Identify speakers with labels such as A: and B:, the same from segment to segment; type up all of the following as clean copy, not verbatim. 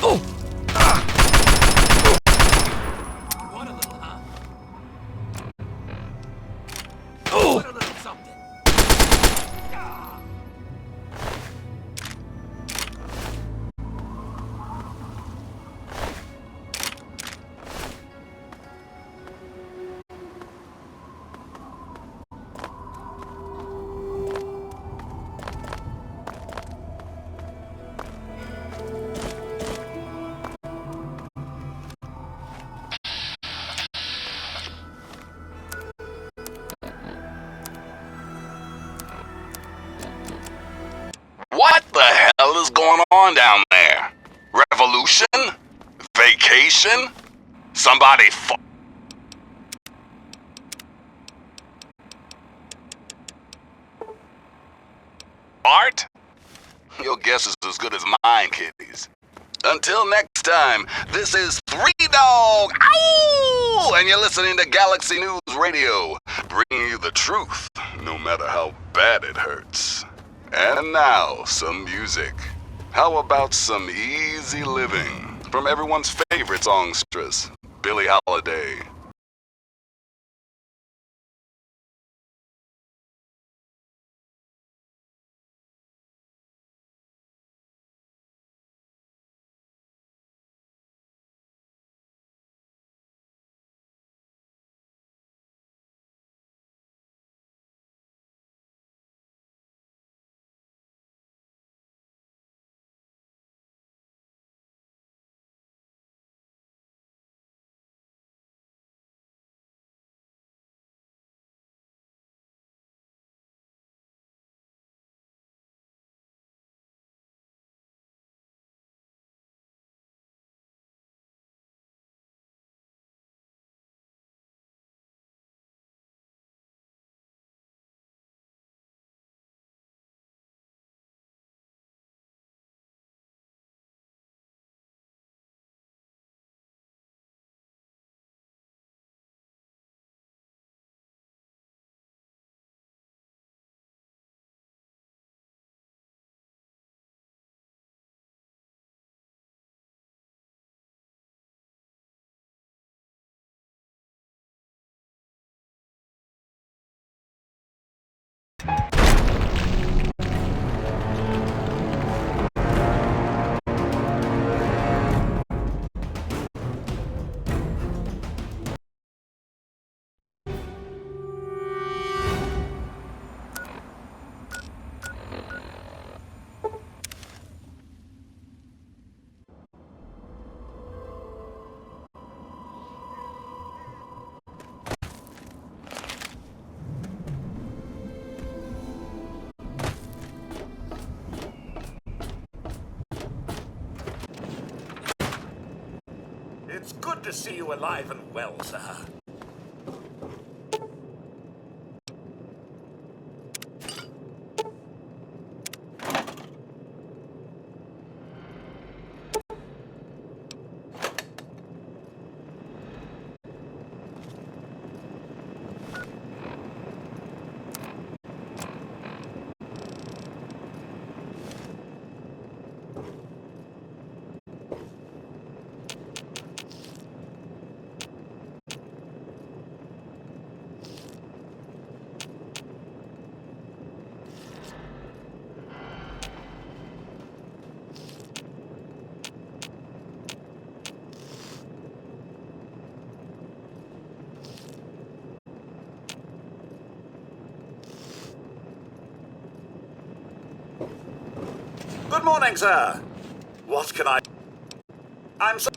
A: What a little, huh? What a little something.
B: What the hell is going on down there? Revolution? Vacation? Somebody fart? Your guess is as good as mine, kiddies. Until next time, this is Three Dog, ow! And you're listening to Galaxy News Radio, bringing you the truth, no matter how bad it hurts. And now, some music. How about some easy living from everyone's favorite songstress, Billie Holiday.
A: It's good to see you alive and well, sir. Good morning, sir. What can I'm so...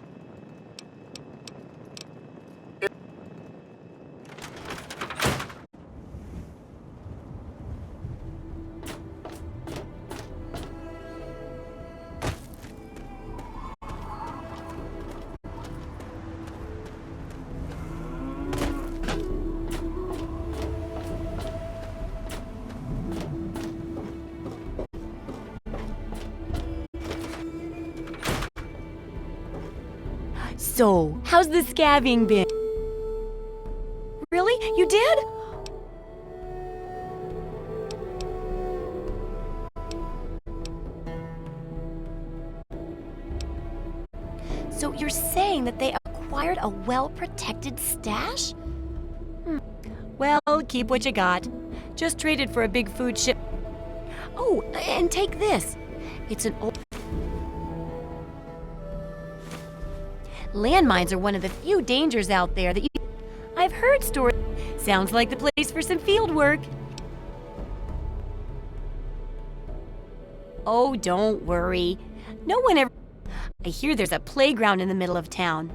C: So, how's the scabbing been? Really? You did? So you're saying that they acquired a well-protected stash? Well, keep what you got. Just traded for a big food ship. Oh, and take this. It's an old... Landmines are one of the few dangers out there that you... I've heard stories. Sounds like the place for some field work. Oh, don't worry. No one ever... I hear there's a playground in the middle of town.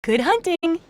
C: Good hunting!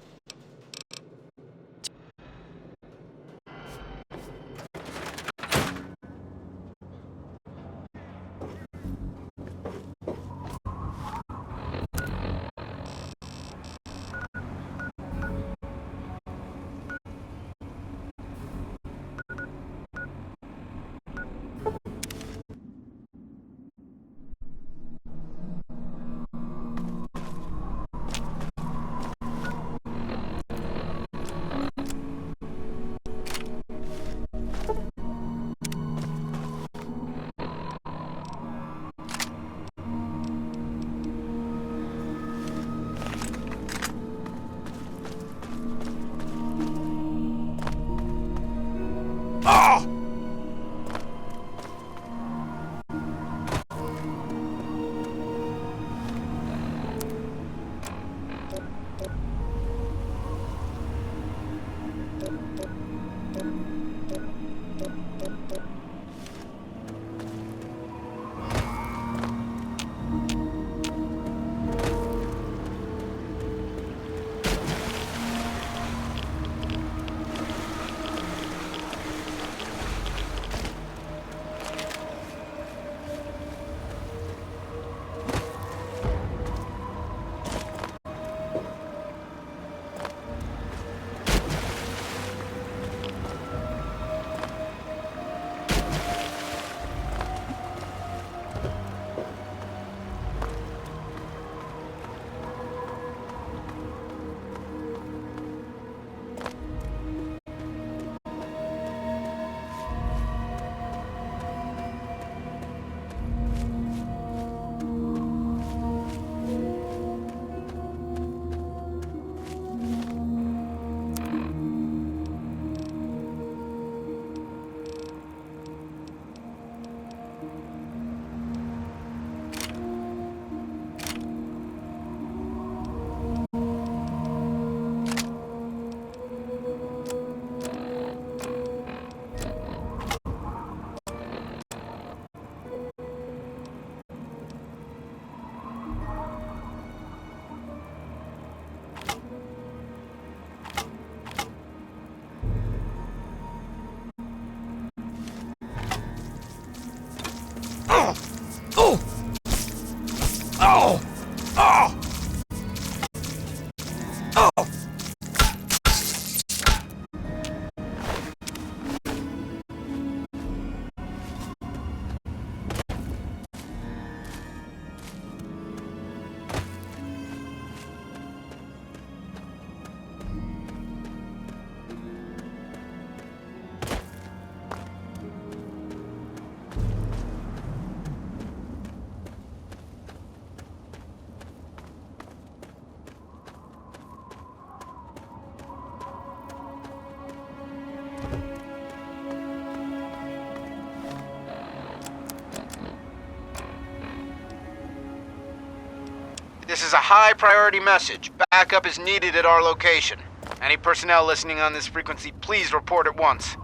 D: This is a high priority message. Backup is needed at our location. Any personnel listening on this frequency, please report at once.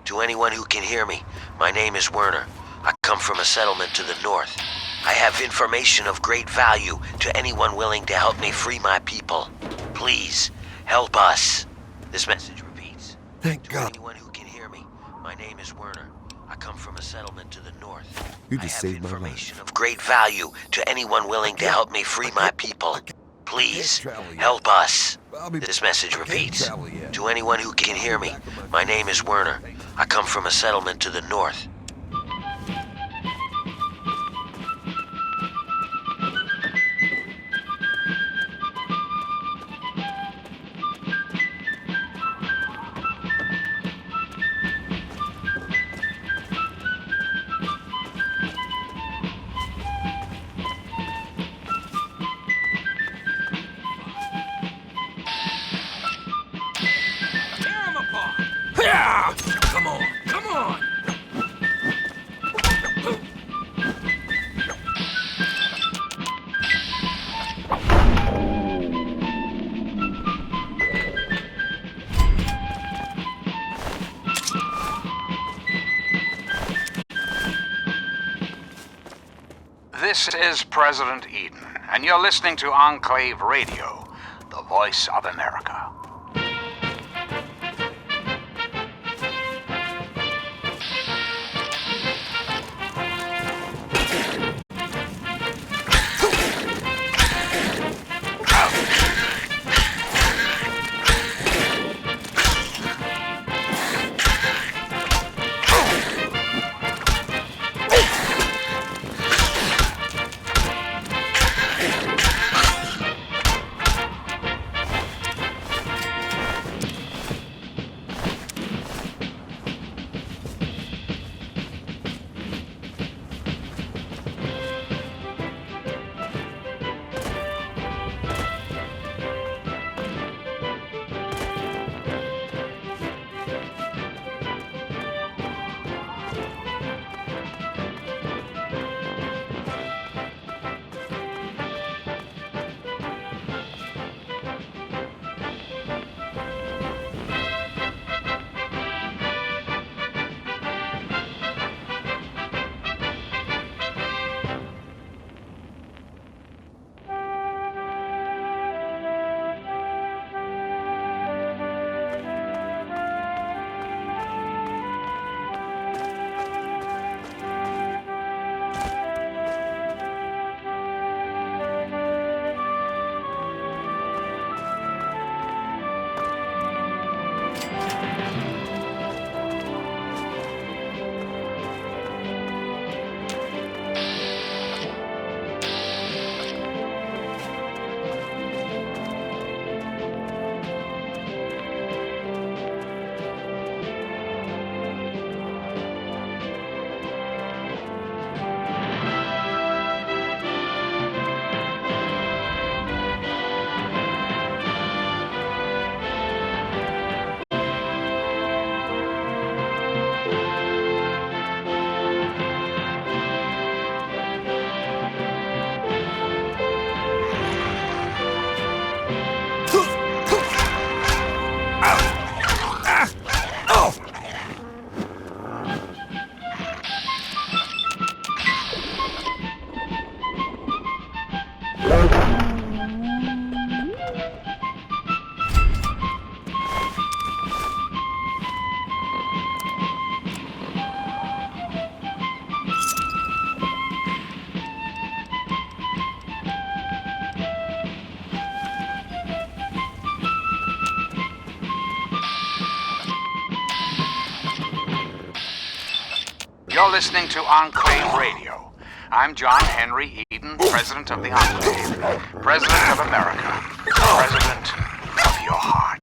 E: To anyone who can hear me, my name is Werner. I come from a settlement to the north. I have information of great value to anyone willing to help me free my people. Please, help us. This message repeats.
F: Thank
E: To
F: God.
E: anyone who can hear me, my name is Werner. I come from a settlement to the north.
F: You just
E: I
F: saved
E: have
F: my life.
E: information of great value to anyone willing to help me free my people. Please,
F: travel yet.
E: help us.
F: I'll be-
E: This message
F: I can't
E: repeats.
F: travel yet.
E: To anyone who can hear me, my name is Werner. I come from a settlement to the north.
A: Tear 'em apart! Yeah! Come on, come on!
G: This is President Eden, and you're listening to Enclave Radio, the voice of America. You're listening to Enclave Radio. I'm John Henry Eden, President of the Enclave, President of America, President of your heart.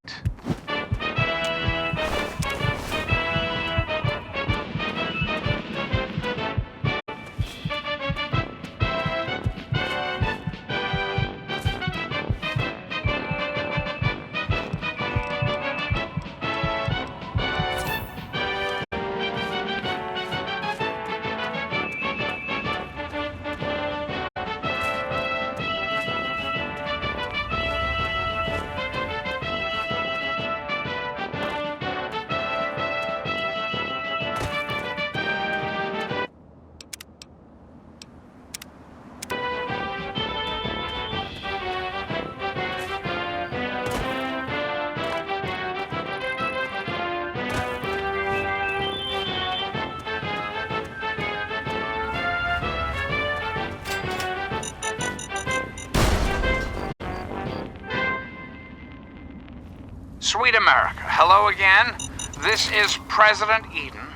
G: Sweet America, hello again. This is President Eden.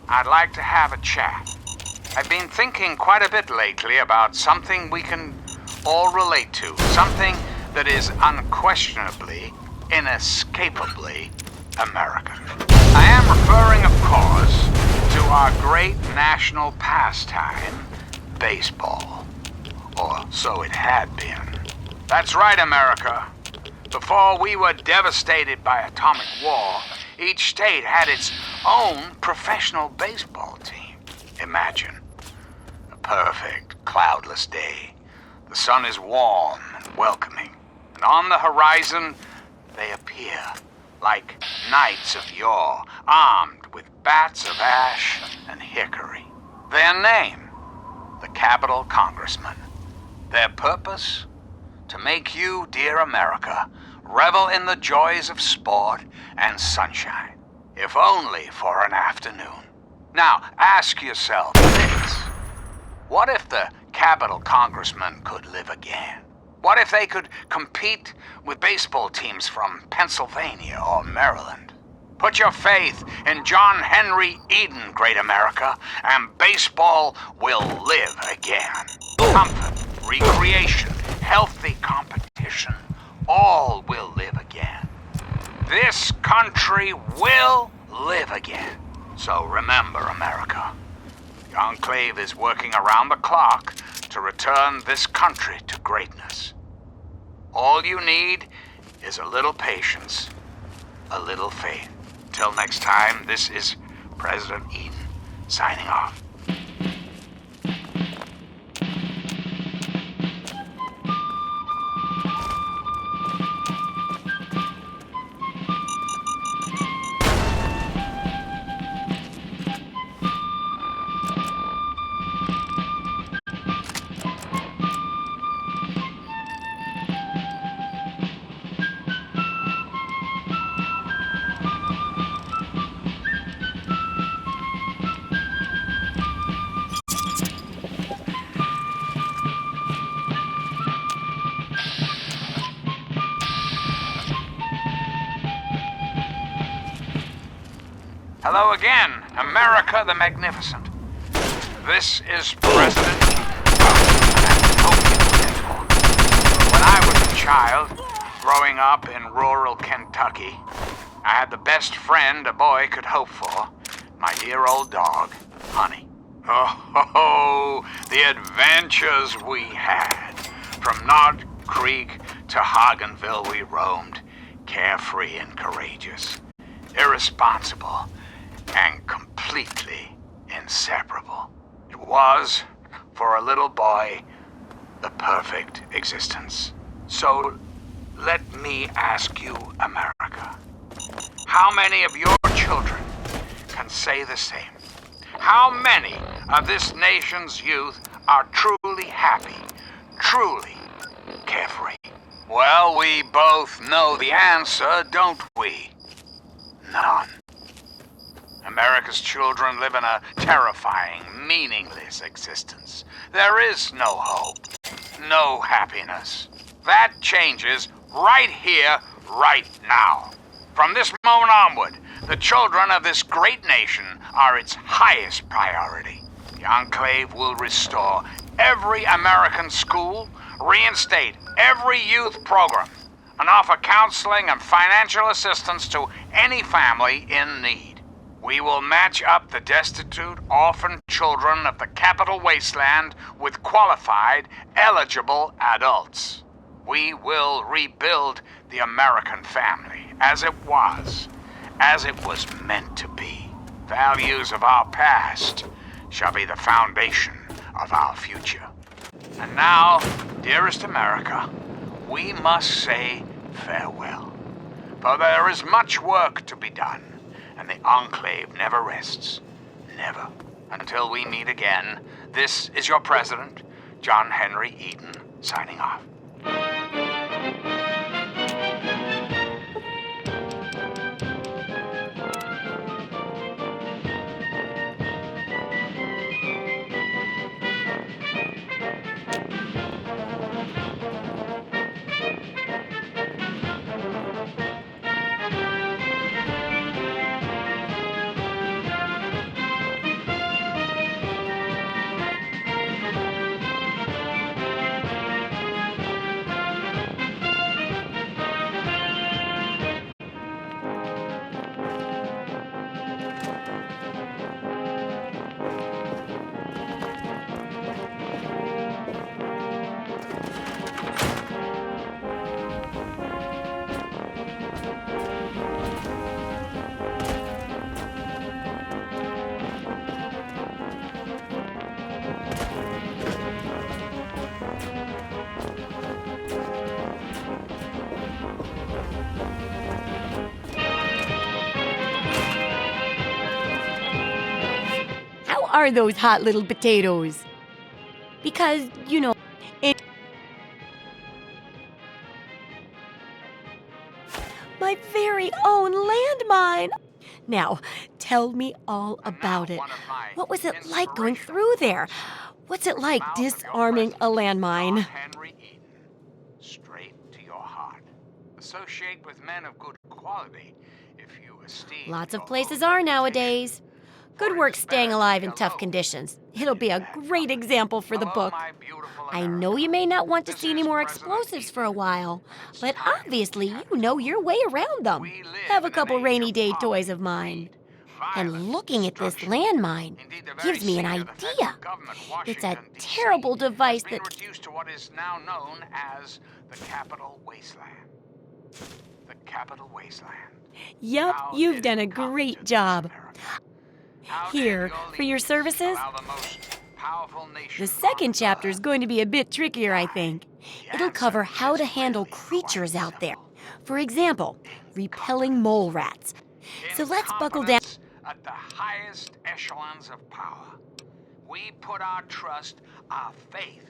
G: I'd like to have a chat. I've been thinking quite a bit lately about something we can all relate to. Something that is unquestionably, inescapably American. I am referring, of course, to our great national pastime, baseball. Or so it had been. That's right, America. Before we were devastated by atomic war, each state had its own professional baseball team. Imagine a perfect, cloudless day. The sun is warm and welcoming, and on the horizon they appear like knights of yore, armed with bats of ash and hickory. Their name, the Capitol Congressmen. Their purpose? To make you, dear America, revel in the joys of sport and sunshine, if only for an afternoon. Now, ask yourself this. What if the Capitol Congressmen could live again? What if they could compete with baseball teams from Pennsylvania or Maryland? Put your faith in John Henry Eden, great America, and baseball will live again. Comfort, recreation, healthy competition, all will live again. This country will live again. So remember, America, the Enclave is working around the clock to return this country to greatness. All you need is a little patience, a little faith. Till next time, this is President Eden signing off. Hello again, America the Magnificent. This is President Eden. When I was a child, growing up in rural Kentucky, I had the best friend a boy could hope for, my dear old dog, Honey. Oh, the adventures we had. From Knott Creek to Hagenville we roamed, carefree and courageous, irresponsible, and completely inseparable. It was, for a little boy, the perfect existence. So, let me ask you, America, how many of your children can say the same? How many of this nation's youth are truly happy, truly carefree? Well, we both know the answer, don't we? None. America's children live in a terrifying, meaningless existence. There is no hope, no happiness. That changes right here, right now. From this moment onward, the children of this great nation are its highest priority. The Enclave will restore every American school, reinstate every youth program, and offer counseling and financial assistance to any family in need. We will match up the destitute, orphan children of the Capitol Wasteland with qualified, eligible adults. We will rebuild the American family as it was meant to be. Values of our past shall be the foundation of our future. And now, dearest America, we must say farewell. For there is much work to be done. And the Enclave never rests. Never. Until we meet again, this is your president, John Henry Eden, signing off.
C: are those hot little potatoes? Because, you know, it... My very own landmine! Now, tell me all about it. What was it like going through there? What's it like disarming a landmine?
G: Henry Eden, straight to your heart. Associate with men of good quality if you esteem.
C: Lots of
G: your
C: places
G: own
C: are
G: reputation.
C: nowadays. Good work staying alive in tough conditions. It'll be a great example for the book. I know you may not want to see any more explosives for a while, but obviously you know your way around them. Have a couple rainy day toys of mine. And looking at this landmine gives me an idea. It's a terrible device that...
G: reduced to what is now known as the Capital Wasteland. The Capital Wasteland.
C: Yep,
G: How
C: you've
G: did
C: done a
G: it come
C: great
G: to this
C: job.
G: America? How
C: Here,
G: did your
C: for your
G: leaders
C: services,
G: allow the most powerful nation
C: the second
G: on
C: chapter is
G: Earth
C: going to be a bit trickier, I think. It'll cover how to handle creatures out there. For example, repelling mole rats. So let's buckle down.
G: incompetence at the highest echelons of power? We put our trust, our faith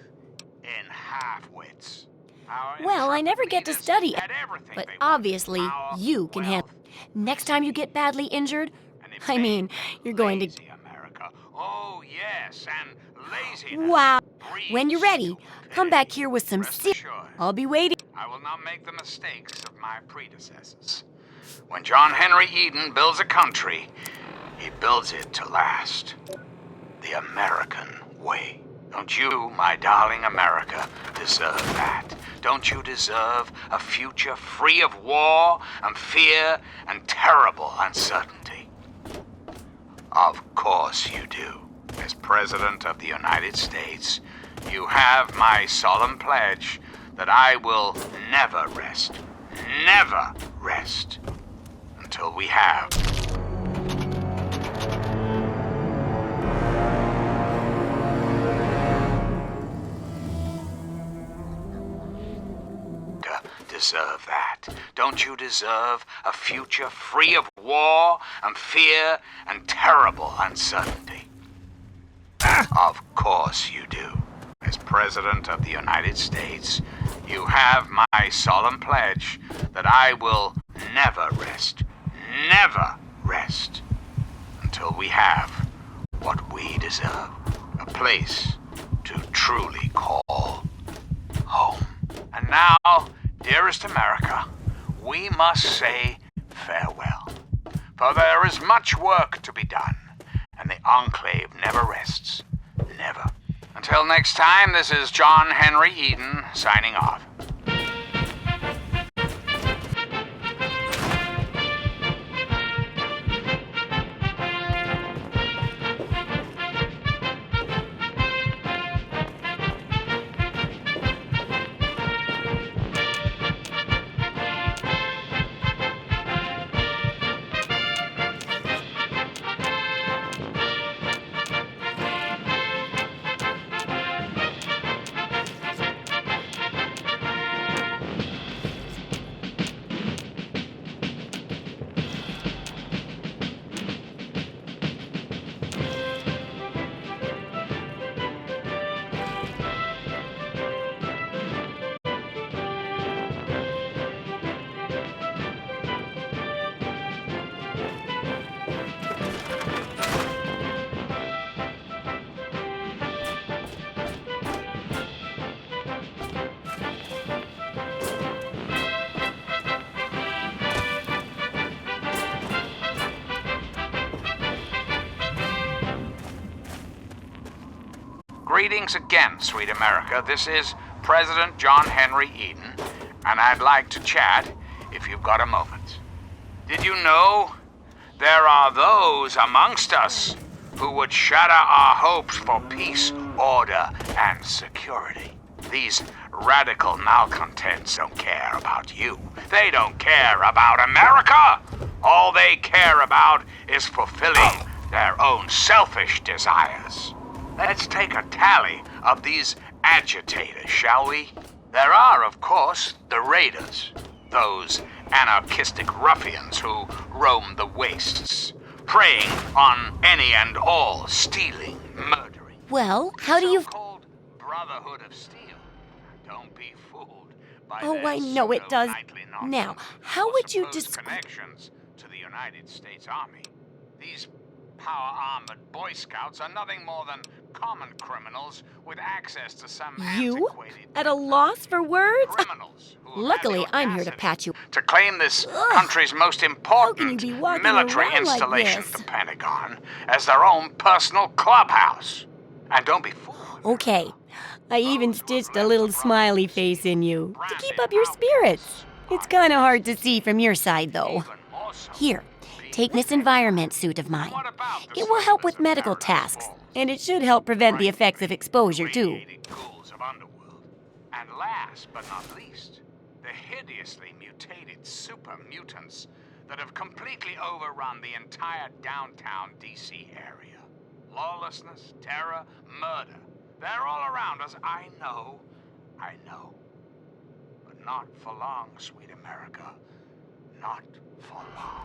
G: in half-wits. Our
C: Well, I never get to
G: leaders
C: study it,
G: had everything
C: but
G: they wanted.
C: obviously
G: Power,
C: you can handle
G: wealth,
C: it. Next time you get badly injured,
G: and it
C: I mean,
G: made
C: you're going to...
G: lazy America. Oh, yes, and laziness.
C: Wow.
G: breeds
C: When you're ready, come back here with some
G: Rest
C: serious...
G: assured,
C: I'll be waiting.
G: I will not make the mistakes of my predecessors. When John Henry Eden builds a country, he builds it to last. The American way. Don't you, my darling America, deserve that? Don't you deserve a future free of war and fear and terrible uncertainty? Of course you do. As President of the United States, you have my solemn pledge that I will never rest, until we have deserve that. Don't you deserve a future free of war and fear and terrible uncertainty? Of course you do. As President of the United States, you have my solemn pledge that I will never rest, until we have what we deserve. A place to truly call home. And now, dearest America, we must say farewell. For there is much work to be done, and the Enclave never rests. Never. Until next time, this is John Henry Eden signing off. Greetings again, sweet America. This is President John Henry Eden, and I'd like to chat if you've got a moment. Did you know there are those amongst us who would shatter our hopes for peace, order, and security? These radical malcontents don't care about you. They don't care about America. All they care about is fulfilling their own selfish desires. Let's take a tally of these agitators, shall we? There are, of course, the raiders, those anarchistic ruffians who roam the wastes, preying on any and all stealing, murdering.
C: Well, how do you...
G: So-called Brotherhood of Steel. Don't be fooled by
C: Oh,
G: their
C: I know it does.
G: pseudo-knightly
C: Now,
G: nonsense
C: how
G: or
C: would you
G: supposed
C: describe...
G: connections to the United States Army? These power-armored Boy Scouts are nothing more than common criminals with access to some
C: You?
G: antiquated
C: At a loss for words?
G: criminals who have
C: Luckily,
G: the
C: I'm here to
G: audacity
C: patch you.
G: to claim this
C: Ugh.
G: country's most important
C: you be walking
G: military
C: around like
G: installation,
C: this?
G: the Pentagon, as their own personal clubhouse. And don't be fooled.
C: Okay. I even stitched a little smiley face in you to keep up your spirits. It's kind of hard to see from your side, though.
G: Even more so.
C: Here, take this environment suit of mine.
G: What about the
C: It will help with
G: surface of
C: medical
G: Paradise
C: tasks,
G: Falls?
C: and it should help prevent the effects of exposure, too.
G: Radiated ghouls of Underworld. And last but not least, the hideously mutated super mutants that have completely overrun the entire downtown DC area. Lawlessness, terror, murder. They're all around us. I know. But not for long, sweet America. Not for long.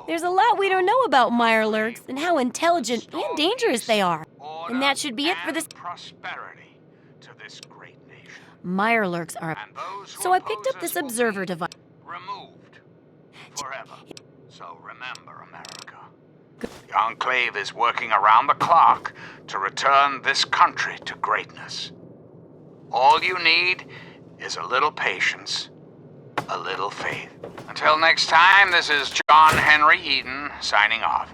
C: There's a lot we don't know about Mirelurks and how intelligent and dangerous they are. And that should be it for this.
G: Prosperity to this great nation.
C: Mirelurks are.
G: And those who
C: So I picked
G: oppose
C: up this
G: us will
C: observer
G: be
C: device.
G: removed forever. So remember, America. The Enclave is working around the clock to return this country to greatness. All you need is a little patience, a little faith. Until next time, this is John Henry Eden signing off.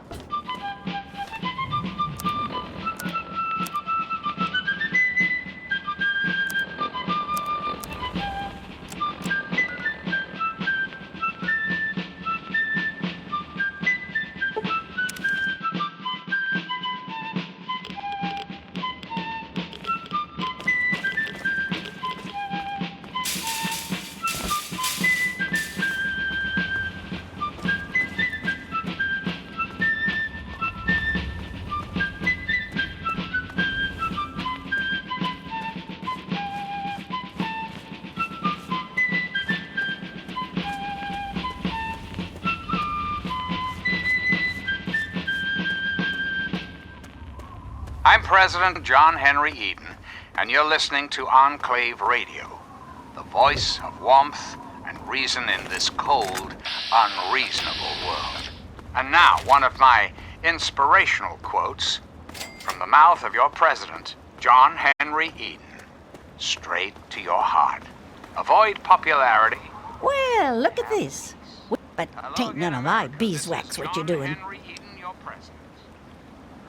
G: I'm President John Henry Eden, and you're listening to Enclave Radio, the voice of warmth and reason in this cold, unreasonable world. And now, one of my inspirational quotes from the mouth of your president, John Henry Eden. Straight to your heart. Avoid popularity.
F: Well, look at this. But
G: Hello
F: tain't none
G: again,
F: of my
G: America. This
F: beeswax
G: is
F: what you're
G: John
F: doing.
G: Henry Eden, your president.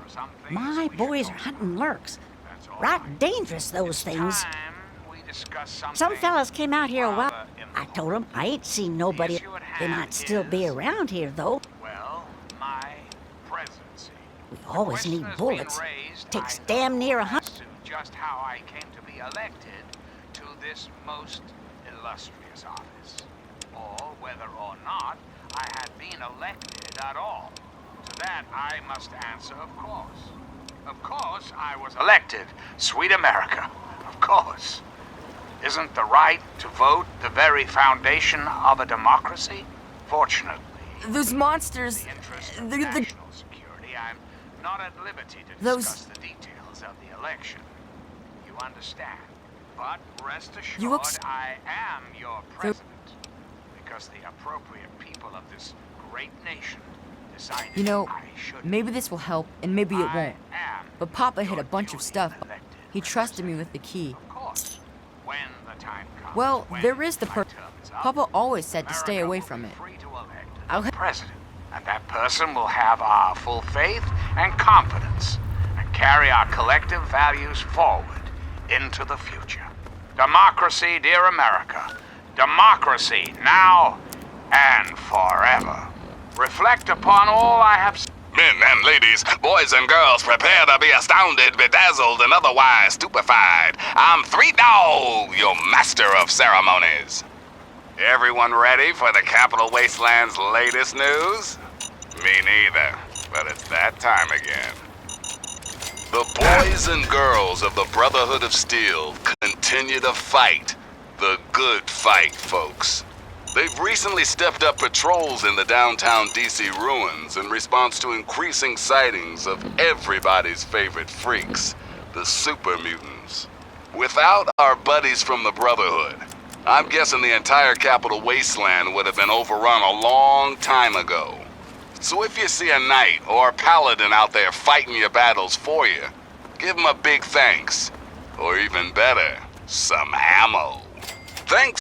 G: For some things
F: My
G: we
F: boys
G: should
F: are
G: know.
F: hunting lurks.
G: That's all
F: Right dangerous, those
G: It's
F: things.
G: time we discuss
F: Some
G: something
F: fellas came out here a while.
G: rather
F: I told them I ain't seen nobody.
G: issue at
F: They
G: hand
F: might still be
G: is-
F: around here, though.
G: Well, my presidency.
F: We always
G: Question
F: need
G: has
F: bullets.
G: been raised,
F: Takes
G: I
F: damn
G: know,
F: near
G: as
F: 100.
G: to just how I came to be elected to this most illustrious office, or whether or not I had been elected at all. To that I must answer, of course. Of course I was elected, sweet America. Of course. Isn't the right to vote the very foundation of a democracy? Fortunately,
H: Those monsters,
G: in the interest of
H: the
G: national security, I'm not at liberty to
H: Those-
G: discuss the details of the election. You understand? But rest assured,
H: You ex-
G: I am your president. Because the appropriate people of this great nation decided
H: You know,
G: I should.
H: maybe this will help and maybe it won't.
G: I am
H: But Papa hid
G: your
H: a bunch of
G: duly
H: stuff.
G: elected
H: He trusted me with the key.
G: Of course. When the time comes.
H: Well,
G: when
H: there is the
G: my
H: per-
G: term is up,
H: Papa always said to stay
G: America
H: away
G: will
H: from
G: be
H: it.
G: free to elect
H: I'll
G: a
H: ha-
G: president, and that person will have our full faith and confidence, and carry our collective values forward into the future. Democracy, dear America. Democracy now and forever. Reflect upon all I have said.
B: Men and ladies, boys and girls, prepare to be astounded, bedazzled, and otherwise stupefied. I'm Three Dog, your master of ceremonies. Everyone ready for the Capital Wasteland's latest news? Me neither, but it's that time again. The boys and girls of the Brotherhood of Steel continue to fight. The good fight, folks. They've recently stepped up patrols in the downtown DC ruins in response to increasing sightings of everybody's favorite freaks, the super mutants. Without our buddies from the Brotherhood, I'm guessing the entire Capital Wasteland would have been overrun a long time ago. So if you see a knight or a paladin out there fighting your battles for you, give them a big thanks. Or even better, some ammo. Thanks.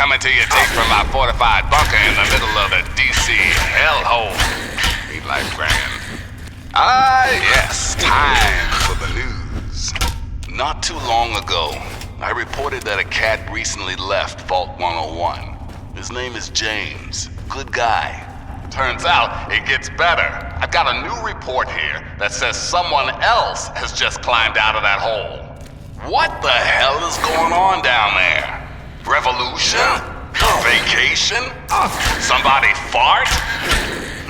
B: coming to you tape from my fortified bunker in the middle of the DC hellhole. Eat like Brian. Ah, yes, time for the news. Not too long ago, I reported that a cat recently left Vault 101. His name is James. Good guy. Turns out it gets better. I've got a new report here that says someone else has just climbed out of that hole. What the hell is going on down there? Revolution? Vacation? Somebody fart?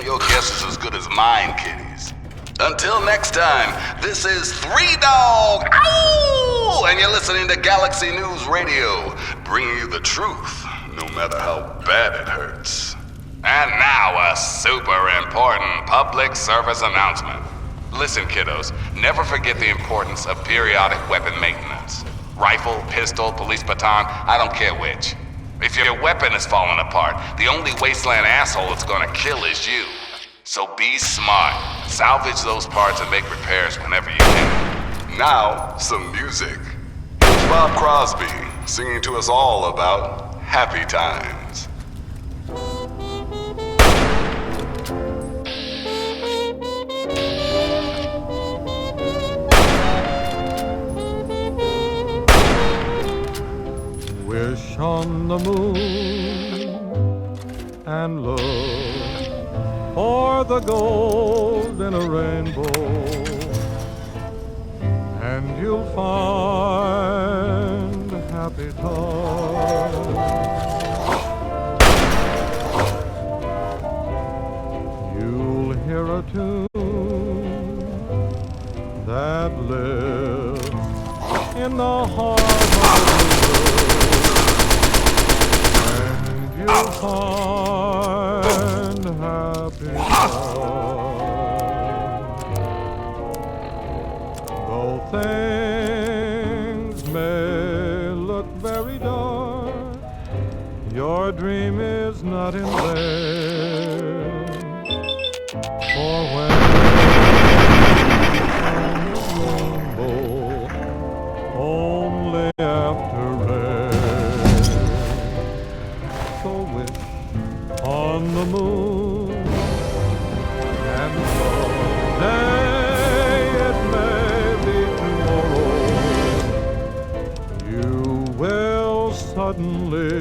B: Your guess is as good as mine, kiddies. Until next time, this is Three Dog, ow! And you're listening to Galaxy News Radio, bringing you the truth, no matter how bad it hurts. And now a super important public service announcement. Listen, kiddos, never forget the importance of periodic weapon maintenance. Rifle, pistol, police baton, I don't care which. If your weapon is falling apart, the only wasteland asshole it's gonna kill is you. So be smart. Salvage those parts and make repairs whenever you can. Now, some music. Bob Crosby singing to us all about happy times.
I: Wish on the moon and look for the gold in a rainbow, and you'll find happy times. You'll hear a tune that lives in the heart of the world, and you'll find happy times. Though things may look very dark, your dream is not in vain. For when the rainbow only after rain, so wish on the moon, and someday it may be tomorrow, you will suddenly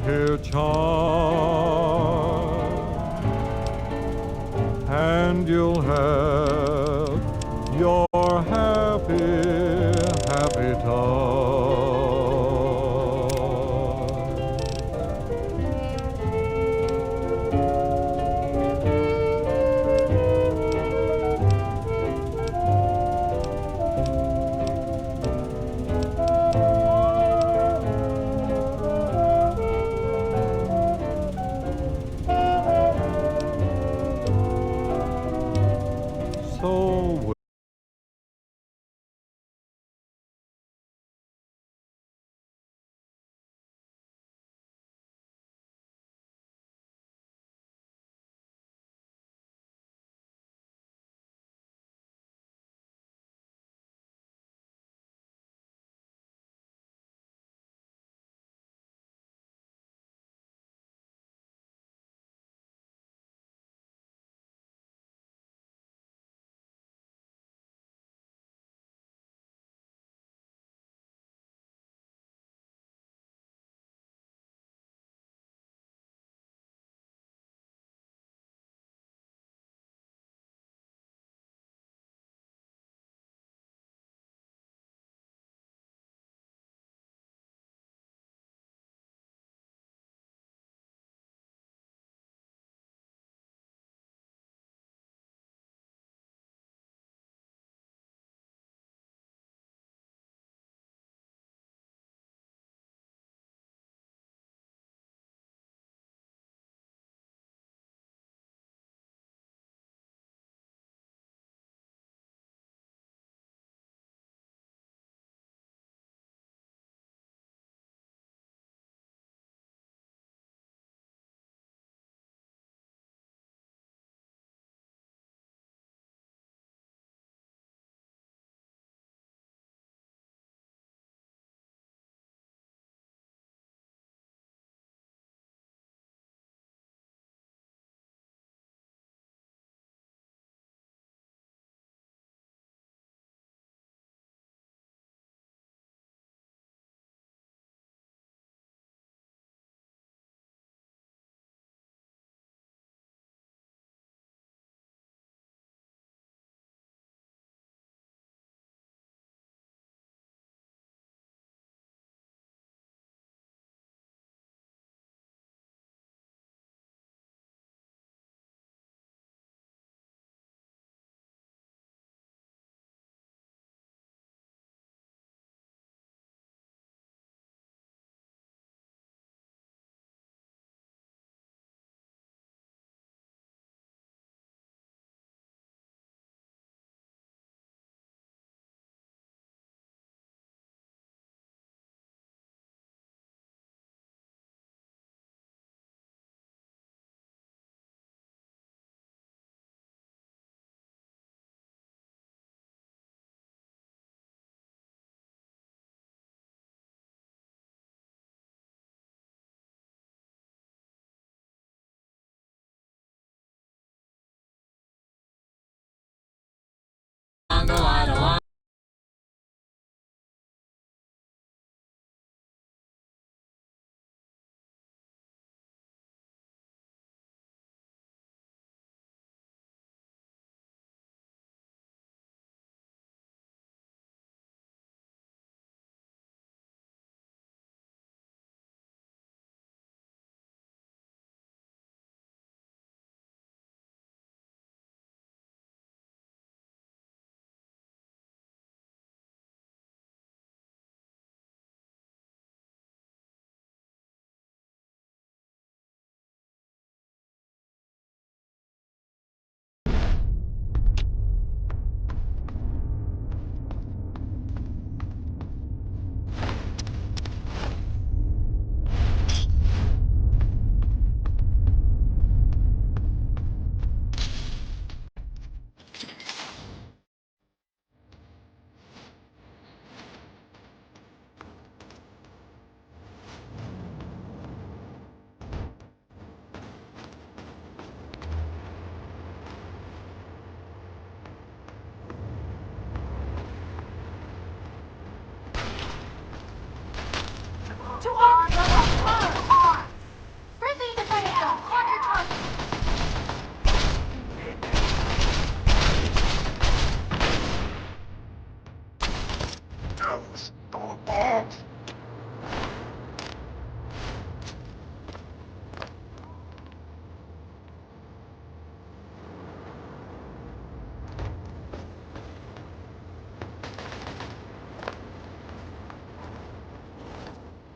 I: hear chimes, and you'll have your happy, happy time.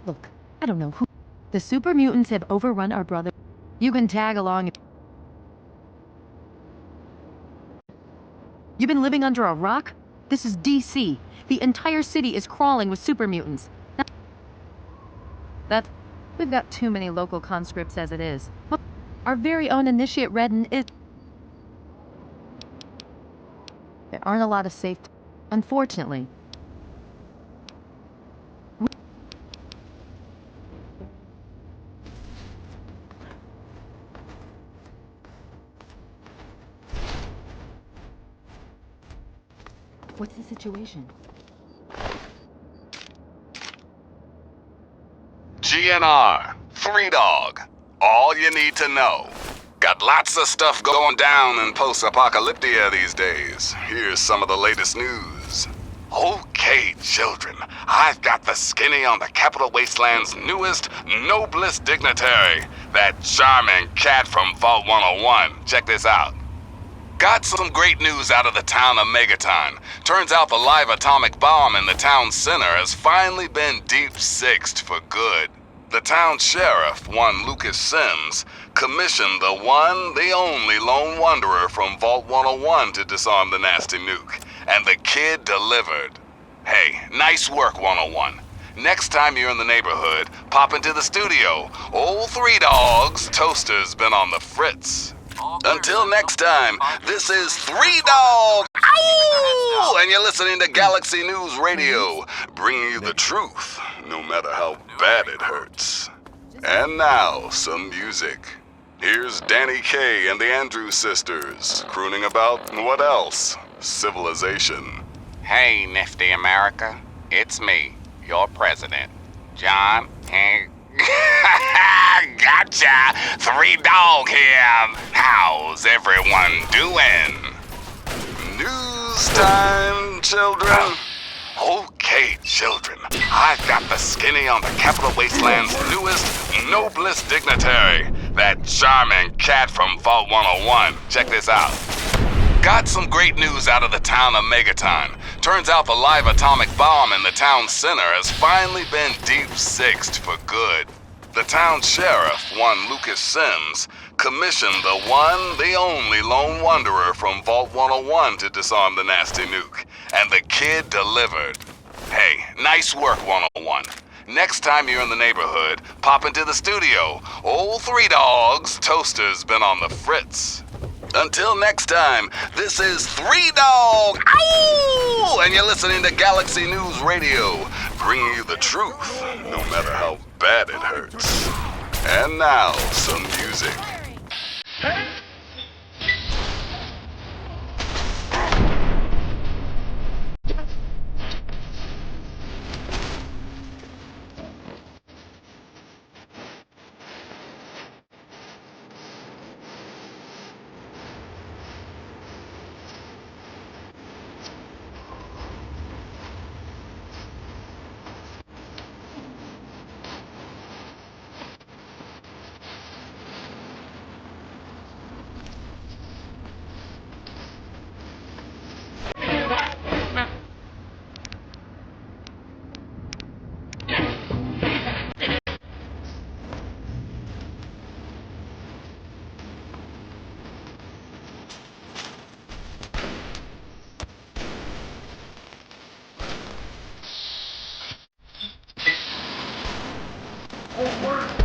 J: Look, I don't know who. The super mutants have overrun our brother. You can tag along. You've been living under a rock? This is DC. The entire city is crawling with super mutants. We've got too many local conscripts as it is. Our very own Initiate Redden is... There aren't a lot of safe... Unfortunately. What's the situation?
B: GNR, 3 Dog. All you need to know. Got lots of stuff going down in post-apocalyptia these days. Here's some of the latest news. Okay, children, I've got the skinny on the Capital Wasteland's newest, noblest dignitary, that charming cat from Vault 101. Check this out. Got some great news out of the town of Megaton. Turns out the live atomic bomb in the town center has finally been deep-sixed for good. The town sheriff, one Lucas Sims, commissioned the one, the only lone wanderer from Vault 101 to disarm the nasty nuke. And the kid delivered. Hey, nice work, 101. Next time you're in the neighborhood, pop into the studio. Old 3 Dogs, Toaster's been on the fritz. Until next time, this is 3 Dog, ow! And you're listening to Galaxy News Radio, bringing you the truth, no matter how bad it hurts. And now, some music. Here's Danny Kaye and the Andrews Sisters, crooning about, what else? Civilization.
K: Hey, nifty America. It's me, your president, John Hank. Gotcha! 3 Dog here. How's everyone doing?
B: News time, children. Okay, children, I've got the skinny on the Capital Wasteland's newest, noblest dignitary, that charming cat from Vault 101. Check this out. Got some great news out of the town of Megaton. Turns out the live atomic bomb in the town center has finally been deep-sixed for good. The town sheriff, one Lucas Sims, commissioned the one, the only lone wanderer from Vault 101 to disarm the nasty nuke. And the kid delivered. Hey, nice work, 101. Next time you're in the neighborhood, pop into the studio. Old 3 Dogs, Toaster's been on the fritz. Until next time, this is 3 Dog, ow! And you're listening to Galaxy News Radio, bringing you the truth, no matter how bad it hurts. And now, some music.
A: Homework.